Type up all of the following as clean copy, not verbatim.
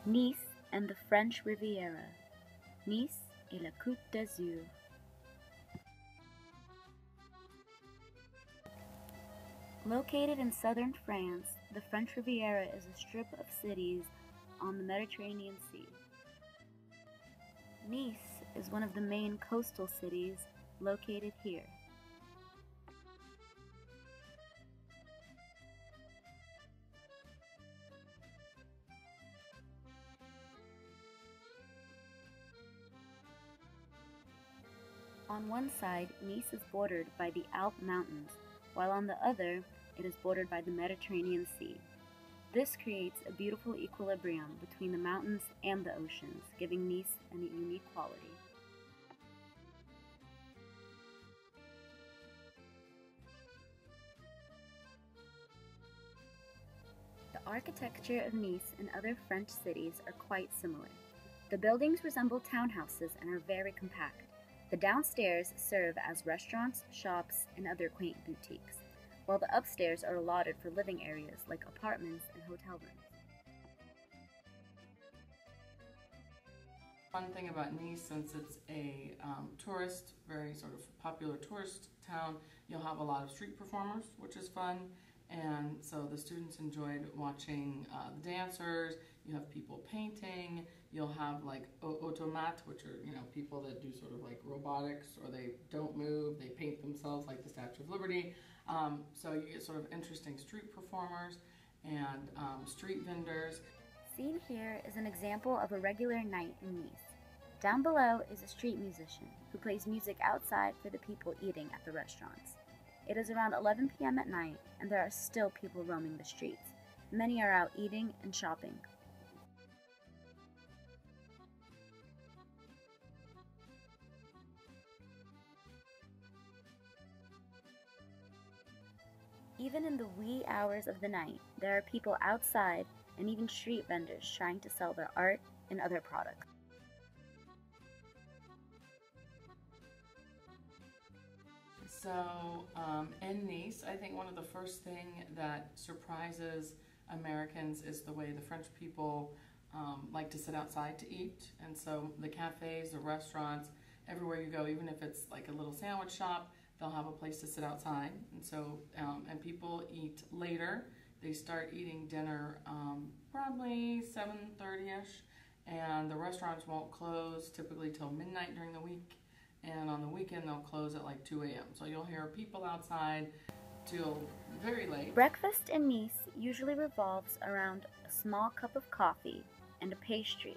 Nice and the French Riviera. Nice et la Côte d'Azur. Located in southern France, the French Riviera is a strip of cities on the Mediterranean Sea. Nice is one of the main coastal cities located here. On one side, Nice is bordered by the Alp Mountains, while on the other, it is bordered by the Mediterranean Sea. This creates a beautiful equilibrium between the mountains and the oceans, giving Nice a unique quality. The architecture of Nice and other French cities are quite similar. The buildings resemble townhouses and are very compact. The downstairs serve as restaurants, shops, and other quaint boutiques, while the upstairs are allotted for living areas like apartments and hotel rooms. One thing about Nice, since it's a tourist, very sort of popular tourist town, you'll have a lot of street performers, which is fun. And so the students enjoyed watching the dancers. You have people painting. You'll have like automates, which are people that do sort of like robotics, or they don't move. They paint themselves, like the Statue of Liberty. So you get sort of interesting street performers and street vendors. Seen here is an example of a regular night in Nice. Down below is a street musician who plays music outside for the people eating at the restaurants. It is around 11 p.m. at night, and there are still people roaming the streets. Many are out eating and shopping. Even in the wee hours of the night, there are people outside and even street vendors trying to sell their art and other products. So in Nice, I think one of the first thing that surprises Americans is the way the French people like to sit outside to eat. And so the cafes, the restaurants, everywhere you go, even if it's like a little sandwich shop, they'll have a place to sit outside. And so, and people eat later. They start eating dinner probably 7:30ish, and the restaurants won't close typically till midnight during the week. And on the weekend, they'll close at like 2 a.m. So you'll hear people outside till very late. Breakfast in Nice usually revolves around a small cup of coffee and a pastry,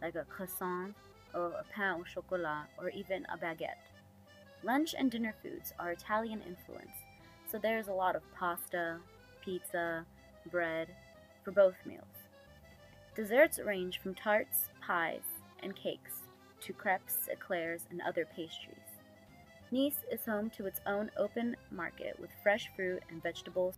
like a croissant or a pain au chocolat or even a baguette. Lunch and dinner foods are Italian influenced, so there's a lot of pasta, pizza, bread for both meals. Desserts range from tarts, pies, and cakes to crepes, eclairs, and other pastries. Nice is home to its own open market with fresh fruit and vegetables.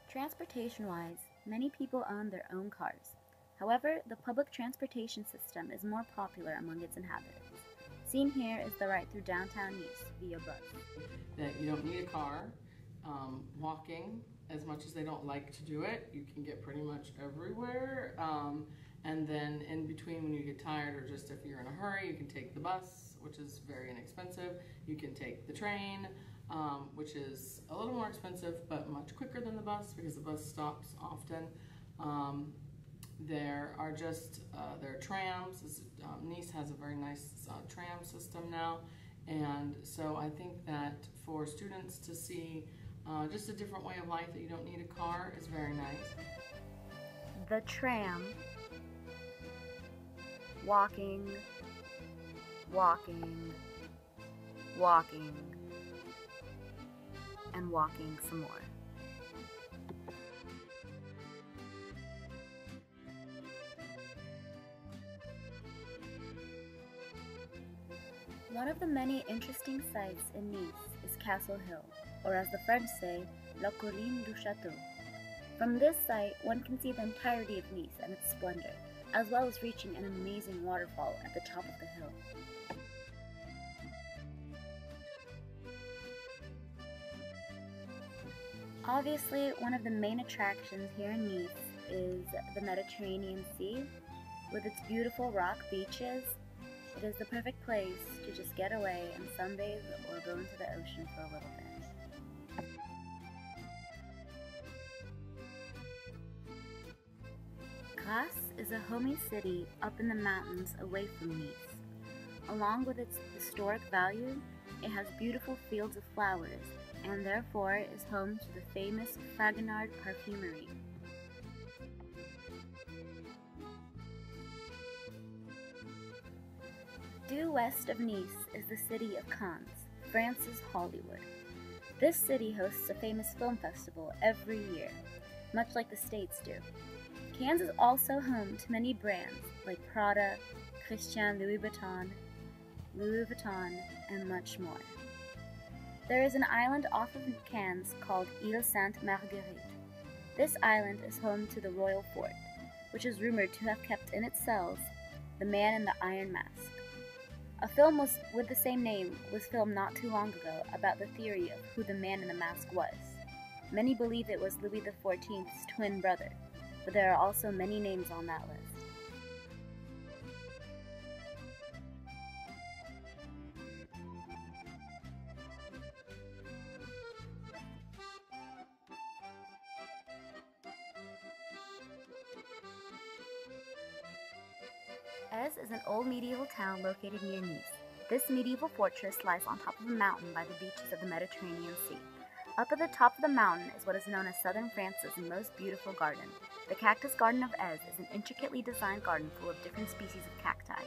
Transportation-wise, many people own their own cars. However, the public transportation system is more popular among its inhabitants. Seen here is the ride through downtown Nice via bus. That you don't need a car. Walking, as much as they don't like to do it, you can get pretty much everywhere. And then in between, when you get tired or just if you're in a hurry, you can take the bus, which is very inexpensive. You can take the train, which is a little more expensive but much quicker than the bus because the bus stops often. There are trams. Nice has a very nice tram system now, and so I think that for students to see just a different way of life that you don't need a car is very nice. The tram, walking, walking, walking, and walking some more. One of the many interesting sights in Nice is Castle Hill, or as the French say, La Colline du Château. From this site, one can see the entirety of Nice and its splendor, as well as reaching an amazing waterfall at the top of the hill. Obviously, one of the main attractions here in Nice is the Mediterranean Sea. With its beautiful rock beaches, it is the perfect place to just get away and sunbathe or go into the ocean for a little bit. Grasse is a homey city up in the mountains away from Nice. Along with its historic value, it has beautiful fields of flowers and therefore is home to the famous Fragonard Parfumerie. Due west of Nice is the city of Cannes, France's Hollywood. This city hosts a famous film festival every year, much like the States do. Cannes is also home to many brands like Prada, Christian Louis Vuitton, and much more. There is an island off of Cannes called Île Sainte Marguerite. This island is home to the Royal Fort, which is rumored to have kept in its cells the Man in the Iron Mask. A film with the same name was filmed not too long ago about the theory of who the Man in the Mask was. Many believe it was Louis XIV's twin brother, but there are also many names on that list. Ez is an old medieval town located near Nice. This medieval fortress lies on top of a mountain by the beaches of the Mediterranean Sea. Up at the top of the mountain is what is known as southern France's most beautiful garden. The Cactus Garden of Ez is an intricately designed garden full of different species of cacti.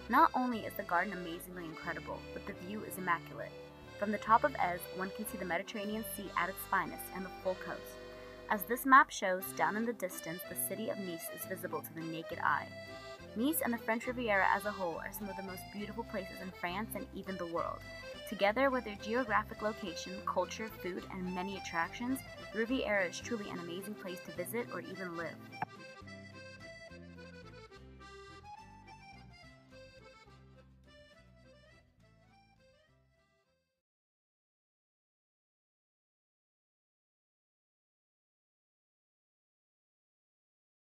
Not only is the garden amazingly incredible, but the view is immaculate. From the top of Ez, one can see the Mediterranean Sea at its finest and the full coast. As this map shows, down in the distance, the city of Nice is visible to the naked eye. Nice and the French Riviera as a whole are some of the most beautiful places in France and even the world. Together with their geographic location, culture, food, and many attractions, the Riviera is truly an amazing place to visit or even live.